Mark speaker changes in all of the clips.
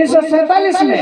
Speaker 1: 1947 में,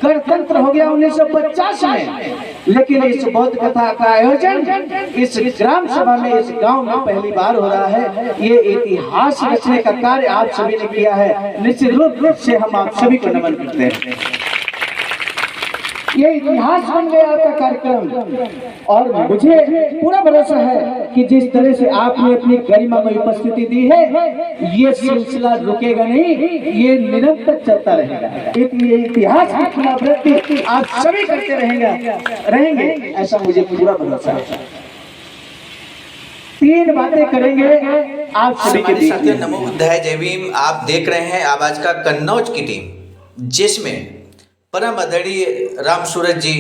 Speaker 1: गणतंत्र हो गया 1950 में, लेकिन इस बौद्ध कथा का आयोजन इस ग्राम सभा में, इस गांव में पहली बार हो रहा है। ये इतिहास रचने का कार्य आप सभी ने किया है, निश्चित रूप से हम आप सभी को नमन करते हैं। ये इतिहास बन गया आपका कार्यक्रम, और मुझे पूरा भरोसा है कि जिस तरह से आपने अपनी गरिमा में उपस्थिति दी है, ये सिलसिला रुकेगा नहीं, ये निरंतर चलता रहेगा। ये इतिहास की पुनरावृत्ति आप सभी करते रहेंगे, ऐसा मुझे पूरा भरोसा है। 3 बातें करेंगे आप सभी के बीच में।
Speaker 2: नमो बुद्धाय जय भीम। आप देख रहे हैं आवाज का कन्नौज की टीम, जिसमें परम आदरणीय राम सूरज जी,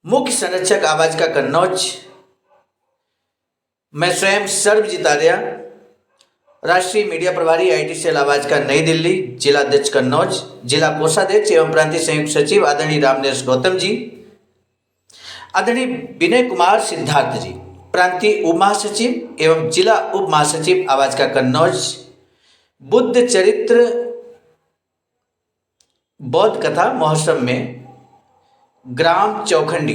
Speaker 2: मुख्य संरक्षक आवाज का कन्नौज, मैं स्वयं सर्वजीत आर्या, राष्ट्रीय मीडिया प्रभारी आईटी सेल आवाज का नई दिल्ली, जिला अध्यक्ष कन्नौज, जिला कोषाध्यक्ष एवं प्रांतीय संयुक्त सचिव आदरणीय रामनेश गौतम जी, आदरणीय विनय कुमार सिद्धार्थ जी, प्रांतीय उप महासचिव एवं जिला उप महासचिव आवाज का कन्नौज, बुद्ध चरित्र बौद्ध कथा महोत्सव में ग्राम चौखंडी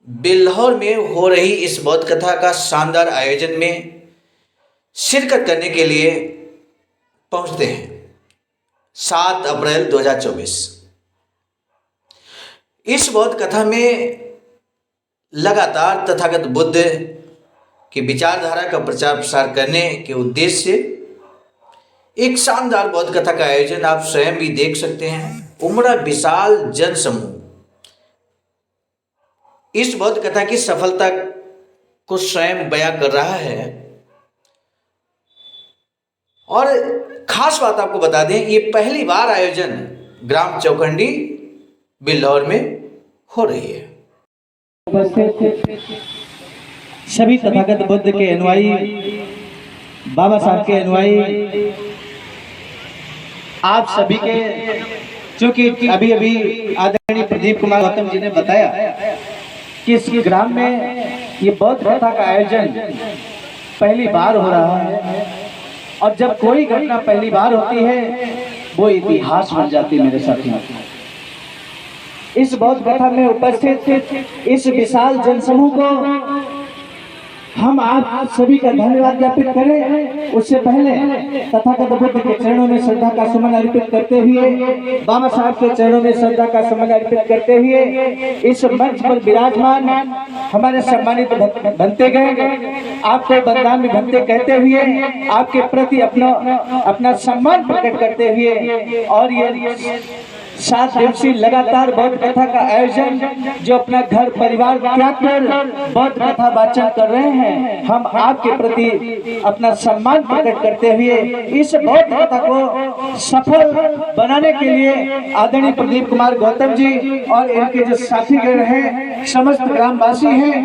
Speaker 2: बिल्हौर में हो रही इस बौद्ध कथा का शानदार आयोजन में शिरकत करने के लिए पहुंचते हैं 7 अप्रैल 2024। इस बौद्ध कथा में लगातार तथागत बुद्ध की विचारधारा का प्रचार प्रसार करने के उद्देश्य से एक शानदार बौद्ध कथा का आयोजन आप स्वयं भी देख सकते हैं। उमड़ा विशाल जन समूह इस बौद्ध कथा की सफलता को स्वयं बयां कर रहा है। और खास बात आपको बता दें, ये पहली बार आयोजन ग्राम चौखंडी बिल्हौर में हो रही है।
Speaker 1: सभी तथागत बुद्ध के अनुयायी, बाबा साहब के अनुयायी, आप सभी के, चूंकि अभी आदरणीय प्रदीप कुमार गौतम जी ने बताया कि इस ग्राम में ये बौद्ध कथा का आयोजन पहली बार हो रहा है, और जब कोई घटना पहली बार होती है वो इतिहास बन जाती है। मेरे साथियों, इस बौद्ध कथा में उपस्थित इस विशाल जनसमूह को हम आप सभी का धन्यवाद ज्ञापित करें। उससे पहले तथागत बुद्ध के चरणों में श्रद्धा का सुमन अर्पित करते हुए, बाबा साहब के चरणों में श्रद्धा का सुमन अर्पित करते हुए, इस मंच पर विराजमान हमारे सम्मानित भंते गए, आपको बंदान में भंते कहते हुए आपके प्रति अपना सम्मान प्रकट करते हुए, और ये 7 दिवसीय लगातार बौद्ध कथा का आयोजन जो अपना घर परिवार त्याग कर बौद्ध कथा वाचन कर रहे हैं, हम आपके प्रति अपना सम्मान प्रकट करते हुए इस बौद्ध कथा को सफल बनाने के लिए आदरणीय प्रदीप कुमार गौतम जी और इनके जो साथीगण हैं, समस्त ग्रामवासी हैं,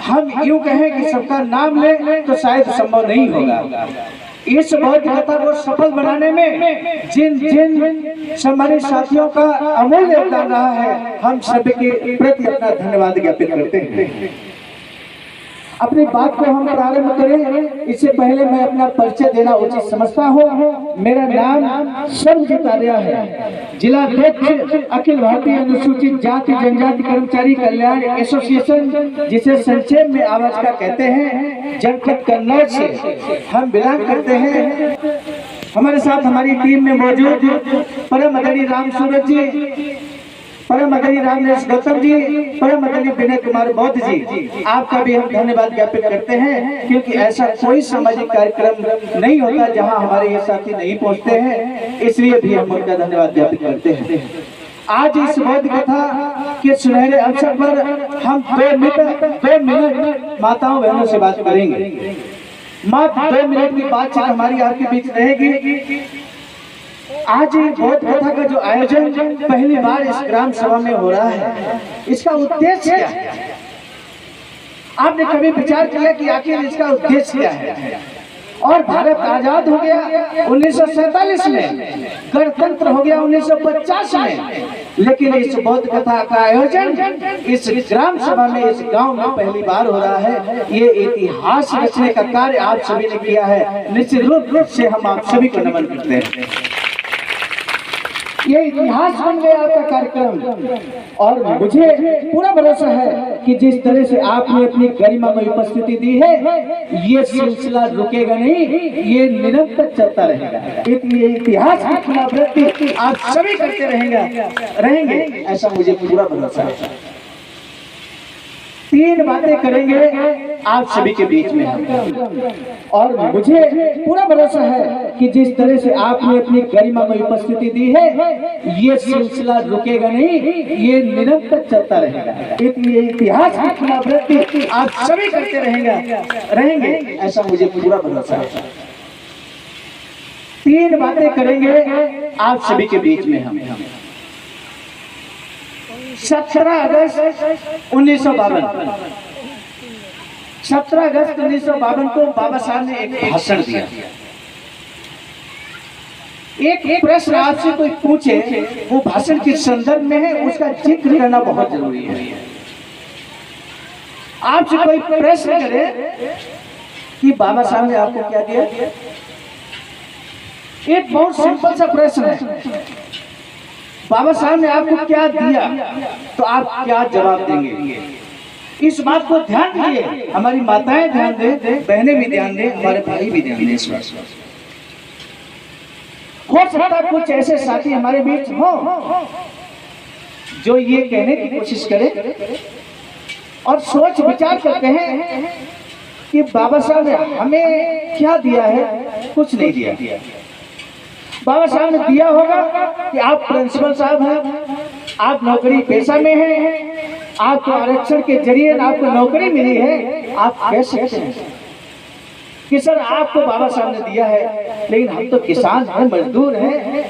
Speaker 1: हम यूं कहें कि सबका नाम ले तो शायद संभव नहीं होगा। इस बौद्ध कथा को सफल बनाने में जिन सम्मानित साथियों का अमूल्य योगदान रहा है, हम सभी के प्रति अपना धन्यवाद ज्ञापित करते हैं। अपनी बात को हम प्रारंभ करें, इससे पहले मैं अपना परिचय देना उचित समझता हूँ। मेरा नाम सर्वजीत आर्या है, जिला अध्यक्ष अखिल भारतीय अनुसूचित जाति जनजाति कर्मचारी कल्याण एसोसिएशन, जिसे संक्षेप में आवाज का कहते हैं, जनपद कन्नौज से हम बिलोंग करते हैं। हमारे साथ हमारी टीम में मौजूद परम आदरणीय राम सूरज जी, परम आदरणीय रामनेश गौतम जी, परम आदरणीय विनय कुमार बौद्ध जी, आपका भी हम धन्यवाद ज्ञापित करते हैं, क्योंकि ऐसा कोई सामाजिक कार्यक्रम नहीं होता जहां हमारे ये साथी नहीं पहुंचते हैं, इसलिए भी हम उनका धन्यवाद ज्ञापित करते हैं। आज इस बौद्ध कथा के सुनहरे अवसर पर हम 2 मिनट माताओं बहनों से बात करेंगे। मात्र 2 मिनट की बातचीत हमारी आपके बीच रहेगी। आज बौद्ध कथा का जो आयोजन पहली बार इस ग्राम सभा में हो रहा है, इसका उद्देश्य क्या है? आपने कभी विचार किया कि आखिर इसका उद्देश्य क्या है? और भारत आजाद हो गया 1947 में, गणतंत्र हो गया 1950 में, लेकिन इस बौद्ध कथा का आयोजन इस ग्राम सभा में, इस गांव में पहली बार हो रहा है। ये इतिहास रचने का कार्य आप सभी ने किया है, निश्चित रूप से हम आप सभी को नमन करते हैं। ये इतिहास बन गया आपका कार्यक्रम। और मुझे पूरा भरोसा है कि जिस तरह से आपने अपनी गरिमा में उपस्थिति दी है, ये सिलसिला रुकेगा नहीं, ये निरंतर चलता रहेगा। ये इतिहास की पुनरावृत्ति आप सभी करते रहेंगे, ऐसा मुझे पूरा भरोसा है। 3 बातें करेंगे आप सभी के बीच में हम। और मुझे पूरा भरोसा है कि जिस तरह से आपने अपनी गरिमा में उपस्थिति दी है, ये सिलसिला रुकेगा नहीं, ये निरंतर चलता रहेगा। ये इतिहास की पुनरावृत्ति आप सभी करते रहेंगे, ऐसा मुझे पूरा भरोसा है। 3 बातें करेंगे आप सभी के बीच में हम। 17 अगस्त 1952 17 अगस्त 1952 को बाबा साहब ने एक भाषण दिया। एक प्रश्न आपसे कोई पूछे, वो भाषण किस संदर्भ में है, उसका जिक्र करना बहुत जरूरी है। आपसे कोई प्रश्न करे कि बाबा साहब ने आपको क्या दिया, एक बहुत सिंपल सा प्रश्न है, बाबा साहब ने आपको क्या दिया, तो आप क्या जवाब देंगे? इस बात को ध्यान दिए, हमारी माताएं ध्यान दें, बहनें भी ध्यान दें, हमारे भाई भी ध्यान दें। इस बात हो सकता है कुछ ऐसे साथी हमारे बीच हो जो ये कहने की कोशिश करे और सोच विचार करते हैं कि बाबा साहब ने हमें क्या दिया है, कुछ नहीं दिया। बाबा साहब ने दिया होगा कि आप प्रिंसिपल साहब हैं, आप नौकरी पेशा में हैं, आपको आरक्षण के जरिए आपको नौकरी मिली है, आप कह सकते हैं कि सर आपको बाबा साहब ने दिया है, लेकिन हम तो किसान हैं, मजदूर हैं,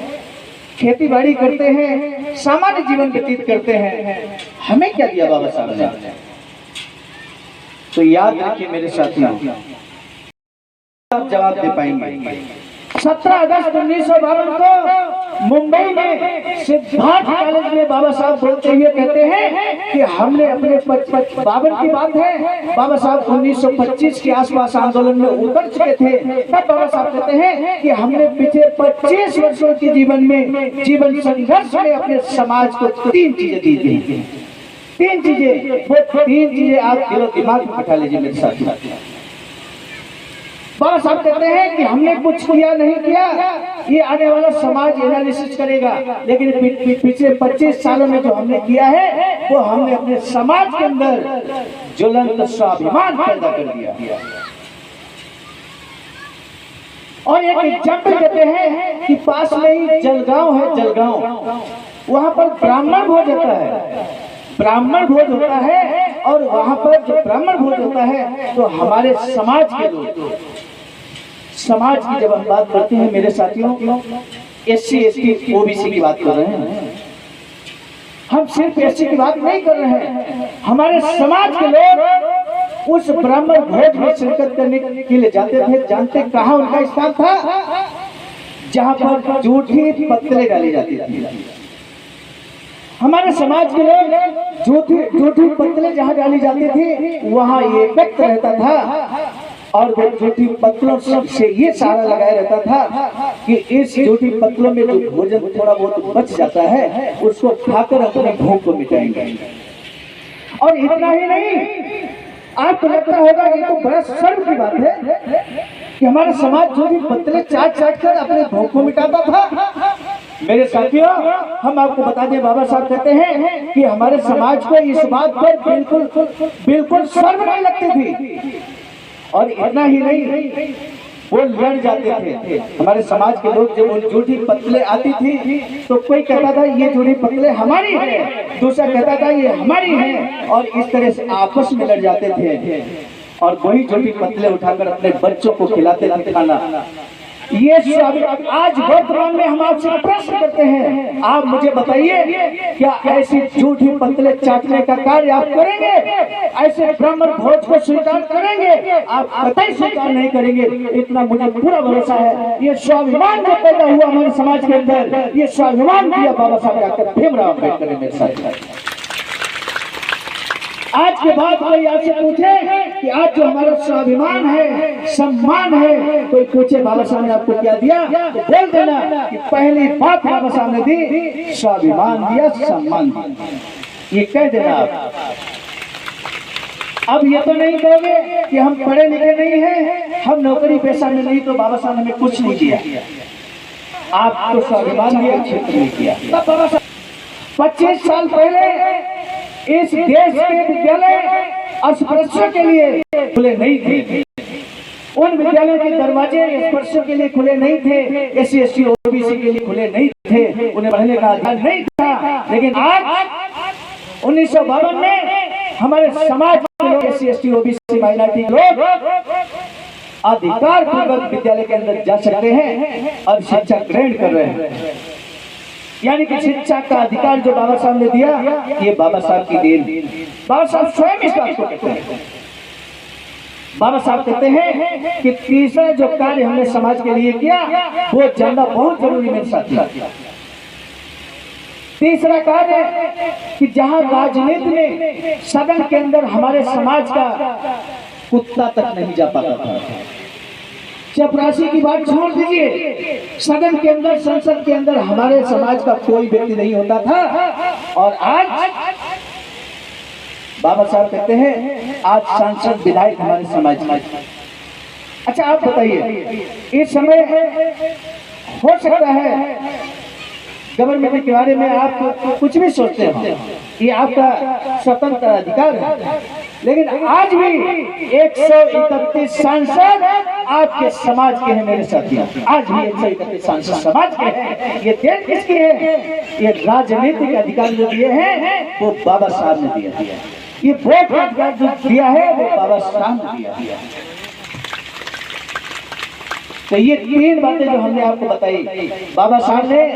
Speaker 1: खेती बाड़ी करते हैं, सामान्य जीवन व्यतीत करते हैं, हमें क्या दिया बाबा साहब ने? तो याद रखिए मेरे साथियों, आप जवाब दे पाएंगे। 17 अगस्त 1952 को मुंबई में सिद्धार्थ कॉलेज में बाबा साहब बोलते हुए कहते हैं कि हमने अपने 52 की बात है, बाबा साहब 1925 के आसपास आंदोलन में उतर चुके थे। तब बाबा साहब कहते हैं कि हमने पिछले 25 वर्षों के जीवन संघर्ष में अपने समाज को 3 चीजें दी थी। 3 चीजें, वो 3 चीजें आप दिलो दिमाग में बैठा लीजिए मेरे साथ। बाबा साहब कहते हैं कि हमने कुछ किया नहीं किया, ये आने वाला समाज एनालिसिस करेगा, लेकिन पिछले 25 सालों में जो हमने किया है, वो हमने अपने समाज के अंदर ज्वलंत स्वाभिमान पैदा कर दिया। और एक एग्जाम्पल देते हैं कि पास में ही जलगांव है, जलगांव, वहां पर ब्राह्मण भोज होता है, ब्राह्मण भोज होता है, और वहां पर जो ब्राह्मण भोज होता है तो हमारे समाज के लोग, समाज की जब हम बात करते हैं मेरे साथियों, SC ST OBC की बात कर रहे हैं, हम सिर्फ SC की बात नहीं कर रहे हैं, हमारे समाज के लोग उस ब्राह्मण भोज में शिरकत करने के लिए जाते थे। जानते कहाँ उनका स्थान था? जहाँ पर जूठी पत्तलें डाली जाती थी। हमारे समाज के लोग जूठी पत्तलें जहाँ डाली जाती थी, वहाँ एकत्र रहता था, और वो जूठी पत्तलों से ये सारा लगाया रहता था कि इस जूठी पत्तलों में जो भोजन थोड़ा बहुत बच जाता है, उसको खाकर अपने भूख को मिटाएंगे। और इतना ही नहीं, आपको लगता होगा ये तो बड़ा शर्म की बात है कि हमारा समाज जूठी पत्तलें चाट कर अपने भूख को मिटाता था। मेरे साथियों, हम आपको बता दें, बाबा साहब कहते हैं कि हमारे समाज को इस बात पर बिल्कुल शर्म नहीं लगती थी। और इतना ही नहीं, वो लड़ जाते थे। हमारे समाज के लोग जब वो जूठी पत्तलें आती थी तो कोई कहता था ये जूठी पत्तलें हमारी है, दूसरा कहता था ये हमारी है, और इस तरह से आपस में लड़ जाते थे, और वही जूठी पत्तलें उठाकर अपने बच्चों को खिलाते थे खाना। ये सब आज वर्तमान में हम आपसे प्रश्न करते हैं, आप मुझे बताइए, क्या ऐसी झूठी पत्तलें चाटने का कार्य आप करेंगे? ऐसे ब्राह्मण भोज को स्वीकार करेंगे? आप कतई स्वीकार नहीं करेंगे। इतना मुझे पूरा भरोसा है। ये स्वाभिमान जो पैदा हुआ हमारे समाज के अंदर, ये स्वाभिमान दिया बाबा साहब डॉक्टर भीमराव अम्बेडकर ने मेरे साथ। आज के बाद कोई आपसे पूछे कि आज जो हमारा स्वाभिमान है, सम्मान है, कोई पूछे बाबा साहब ने आपको क्या दिया, तो बोल देना कि पहली बात बाबा साहब ने दी, स्वाभिमान दिया, सम्मान दिया। ये कह देना आप। अब ये तो नहीं कहोगे कि हम पढ़े लिखे नहीं हैं, हम नौकरी पेशा में नहीं, तो बाबा साहब ने हमें कुछ नहीं किया। आपको स्वाभिमान दिया, क्षेत्र नहीं किया। तब बाबा साहब 25 साल पहले इस देश के विद्यालय अस्पृश्यों के लिए खुले नहीं थे। उन विद्यालयों के दरवाजे अस्पृश्यों के लिए खुले नहीं थे, SC ST OBC के लिए खुले नहीं थे, उन्हें पढ़ने का अधिकार नहीं था। लेकिन आज 1952 में हमारे समाज के लोग SC ST OBC माइनॉरिटी लोग अधिकार पूर्वक विद्यालय के अंदर जा सकते हैं और शिक्षा ग्रहण कर रहे हैं। यानी कि शिक्षा का अधिकार जो बाबा साहब ने दिया, ये बाबा साहब की देन। बाबा साहब स्वयं इस बात को कहते हैं। बाबा साहब कहते हैं कि तीसरा जो कार्य हमने समाज के लिए किया, वो जानना बहुत जरूरी मेरे साथी। तीसरा कार्य कि जहां राजनीति में सदन के अंदर हमारे समाज का कुत्ता तक नहीं जा पाता था। चपरासी की बात छोड़ दीजिए, सदन के अंदर, संसद के अंदर हमारे समाज का कोई व्यक्ति नहीं होता था। और आज बाबा साहब कहते हैं आज सांसद विधायक हमारे समाज में। अच्छा आप बताइए, इस समय हो सकता है गवर्नमेंट के बारे में आप कुछ भी सोचते हो, ये आपका स्वतंत्र अधिकार है, लेकिन आज भी 131 सांसद आपके समाज के हैं मेरे साथी। आज भी 131 सांसद समाज के हैं। ये देन किसकी है? ये राजनीतिक अधिकार जो दिए हैं वो बाबा साहब ने दिया है। ये वोट का अधिकार जो दिया है वो बाबा साहब ने दिया है। तो ये तीन बातें जो हमने आपको बताई, बाबा साहब ने